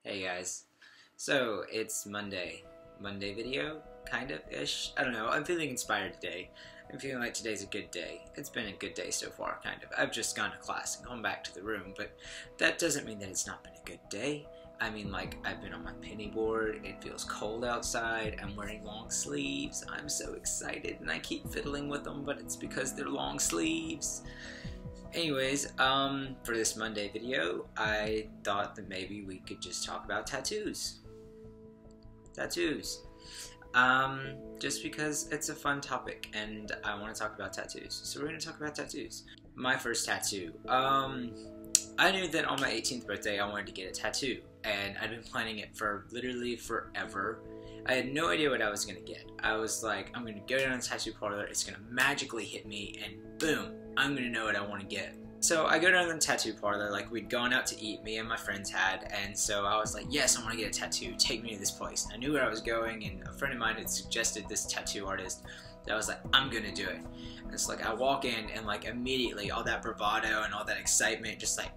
Hey guys, so it's Monday video, kind of ish. I don't know. I'm feeling inspired today. I'm feeling like today's a good day. It's been a good day so far, kind of. I've just gone to class and gone back to the room, but that doesn't mean that it's not been a good day. I mean, like, I've been on my penny board. It feels cold outside. I'm wearing long sleeves. I'm so excited, and I keep fiddling with them, but it's because they're long sleeves. Anyways, for this Monday video, I thought that maybe we could just talk about tattoos. Just because it's a fun topic, and I want to talk about tattoos. So we're going to talk about tattoos. My first tattoo. I knew that on my 18th birthday I wanted to get a tattoo, and I'd been planning it for literally forever. I had no idea what I was going to get. I was like, I'm going to go down to the tattoo parlor, it's going to magically hit me, and boom, I'm going to know what I want to get. So I go down to the tattoo parlor, like we'd gone out to eat, me and my friends had, and so I was like, yes, I want to get a tattoo, take me to this place. And I knew where I was going, and a friend of mine had suggested this tattoo artist, so I was like, I'm going to do it. And it's like, I walk in, and like immediately, all that bravado and all that excitement, just like,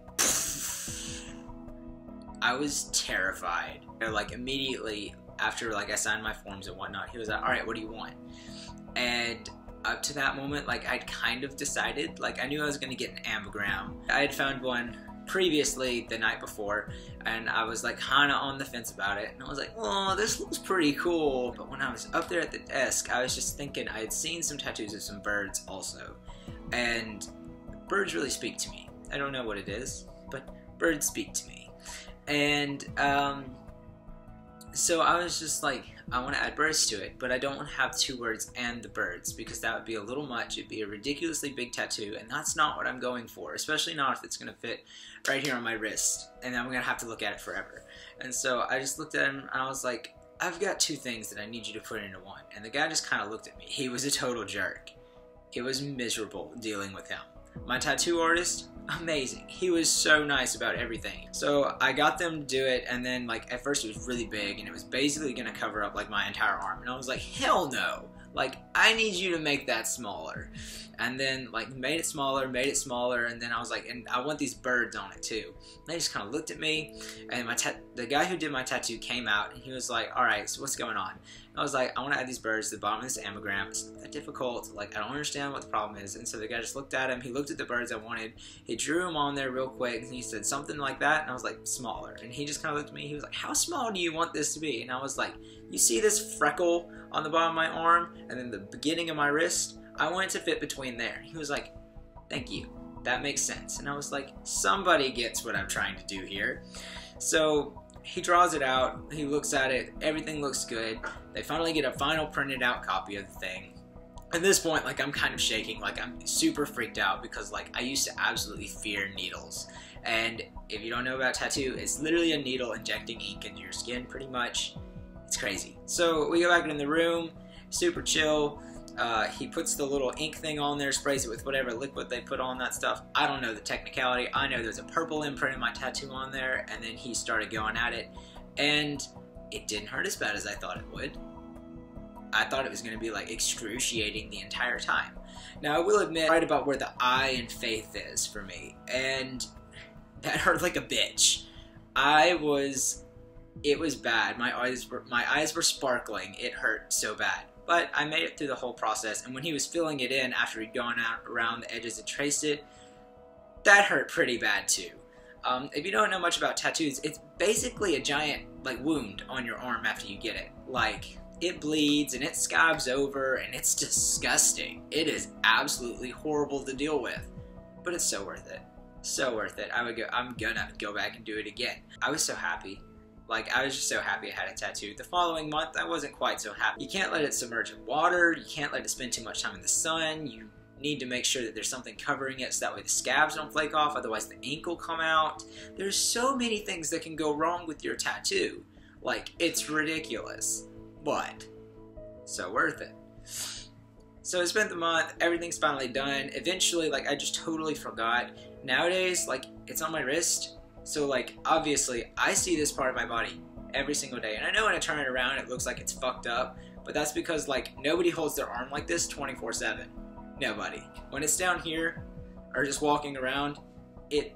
I was terrified. Like immediately after like I signed my forms and whatnot, he was like, alright, what do you want? And up to that moment, like I'd kind of decided, like I knew I was going to get an ammogram. I had found one previously the night before, and I was like kinda on the fence about it, and I was like, oh, this looks pretty cool. But when I was up there at the desk, I was just thinking, I had seen some tattoos of some birds also, and birds really speak to me. I don't know what it is, but birds speak to me. And so I was just like, I want to add birds to it, but I don't want to have two words and the birds, because that would be a little much. It'd be a ridiculously big tattoo, and that's not what I'm going for, especially not if it's going to fit right here on my wrist, and I'm going to have to look at it forever. And so I just looked at him, and I was like, I've got two things that I need you to put into one. And the guy just kind of looked at me. He was a total jerk. It was miserable dealing with him. My tattoo artist, amazing. He was so nice about everything. So I got them to do it, and then like at first it was really big, and it was basically gonna cover up like my entire arm, and I was like, hell no, like I need you to make that smaller. And then like made it smaller, and then I was like, and I want these birds on it too. And they just kind of looked at me, and the guy who did my tattoo came out, and he was like, alright, so what's going on? And I was like, I want to add these birds to the bottom of this ammogram. It's not that difficult, like I don't understand what the problem is. And so the guy just looked at him, he looked at the birds I wanted, he drew them on there real quick, and he said something like that, and I was like, smaller. And he just kind of looked at me, he was like, how small do you want this to be? And I was like, you see this freckle on the bottom of my arm, and then the beginning of my wrist? I want it to fit between there. He was like, thank you, that makes sense. And I was like, somebody gets what I'm trying to do here. So he draws it out, he looks at it, everything looks good. They finally get a final printed out copy of the thing. At this point, like I'm kind of shaking, like I'm super freaked out, because like I used to absolutely fear needles. And if you don't know about tattoo, it's literally a needle injecting ink into your skin, pretty much. It's crazy. So we go back in the room, super chill. He puts the little ink thing on there, sprays it with whatever liquid they put on that stuff. I don't know the technicality. I know there's a purple imprint of my tattoo on there, and then he started going at it, and it didn't hurt as bad as I thought it would. I thought it was going to be like excruciating the entire time. Now I will admit, right about where the eye and faith is for me, and that hurt like a bitch. It was bad. My eyes were sparkling. It hurt so bad. But I made it through the whole process, and when he was filling it in after he'd gone out around the edges and traced it, that hurt pretty bad too. If you don't know much about tattoos, it's basically a giant like wound on your arm after you get it. Like, it bleeds and it scabs over, and it's disgusting. It is absolutely horrible to deal with, but it's so worth it. So worth it. I'm gonna go back and do it again. I was so happy. Like, I was just so happy I had a tattoo. The following month, I wasn't quite so happy. You can't let it submerge in water. You can't let it spend too much time in the sun. You need to make sure that there's something covering it so that way the scabs don't flake off, otherwise the ink will come out. There's so many things that can go wrong with your tattoo. Like, it's ridiculous, but so worth it. So I spent the month, everything's finally done. Eventually, like, I just totally forgot. Nowadays, like, it's on my wrist. So like, obviously, I see this part of my body every single day, and I know when I turn it around it looks like it's fucked up, but that's because like nobody holds their arm like this 24/7. Nobody. When it's down here or just walking around, it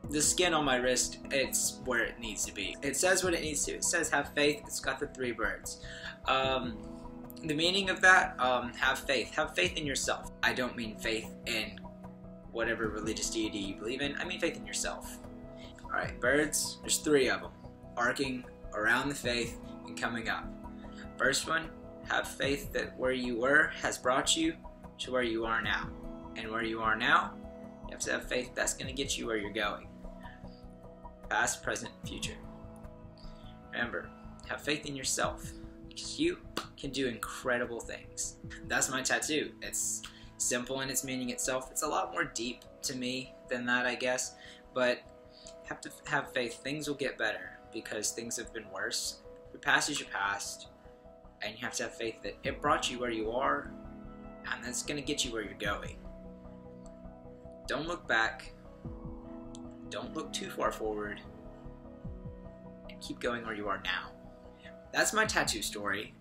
the skin on my wrist, it's where it needs to be. It says what it needs to. It says have faith. It's got the 3 birds. The meaning of that, have faith. Have faith in yourself. I don't mean faith in whatever religious deity you believe in. I mean faith in yourself. Alright, birds, there's 3 of them, arcing around the faith and coming up. First one, have faith that where you were has brought you to where you are now. And where you are now, you have to have faith that's going to get you where you're going. Past, present, future. Remember, have faith in yourself, because you can do incredible things. That's my tattoo. It's simple in its meaning itself. It's a lot more deep to me than that, I guess, but you have to have faith. Things will get better because things have been worse. Your past is your past, and you have to have faith that it brought you where you are, and that's going to get you where you're going. Don't look back. Don't look too far forward, and keep going where you are now. That's my tattoo story.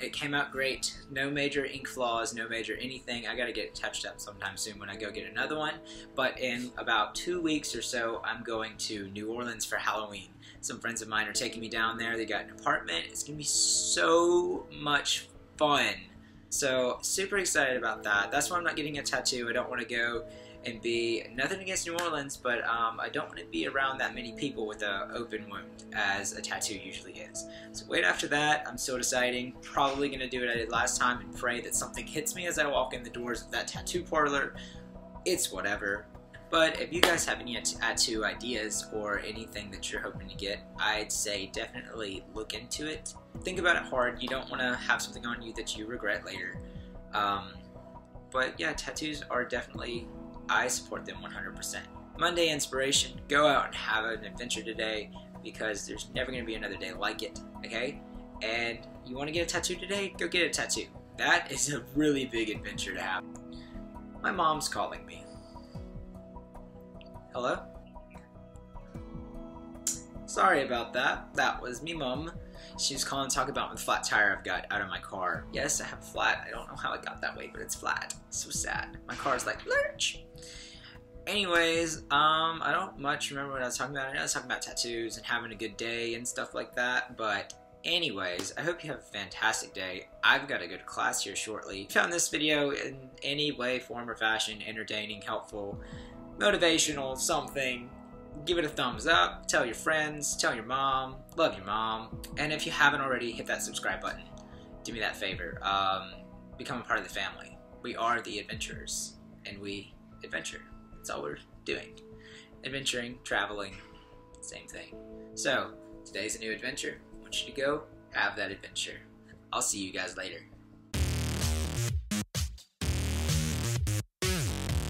It came out great. No major ink flaws, no major anything. I gotta get it touched up sometime soon when I go get another one. But in about 2 weeks or so, I'm going to New Orleans for Halloween. Some friends of mine are taking me down there. They got an apartment. It's gonna be so much fun. So super excited about that. That's why I'm not getting a tattoo. I don't want to go and be, nothing against New Orleans, but I don't want to be around that many people with an open wound, as a tattoo usually is. So wait after that, I'm still deciding. Probably going to do what I did last time and pray that something hits me as I walk in the doors of that tattoo parlor. It's whatever. But if you guys have any tattoo ideas or anything that you're hoping to get, I'd say definitely look into it. Think about it hard. You don't want to have something on you that you regret later. But yeah, tattoos are definitely, I support them 100%. Monday inspiration, go out and have an adventure today, because there's never going to be another day like it, okay? And you want to get a tattoo today? Go get a tattoo. That is a really big adventure to have. My mom's calling me. Hello? Sorry about that. That was me mom. She was calling to talk about the flat tire I've got out of my car. Yes, I have a flat. I don't know how it got that way, but it's flat. So sad. My car's like, lurch. Anyways, I don't much remember what I was talking about. I know I was talking about tattoos and having a good day and stuff like that, but anyways, I hope you have a fantastic day. I've got to go to class here shortly. If you found this video in any way, form, or fashion entertaining, helpful, motivational, something, give it a thumbs up, tell your friends, tell your mom, love your mom, and if you haven't already, hit that subscribe button. Do me that favor. Become a part of the family. We are the adventurers, and we adventure. That's all we're doing. Adventuring, traveling, same thing. So, today's a new adventure. I want you to go have that adventure. I'll see you guys later.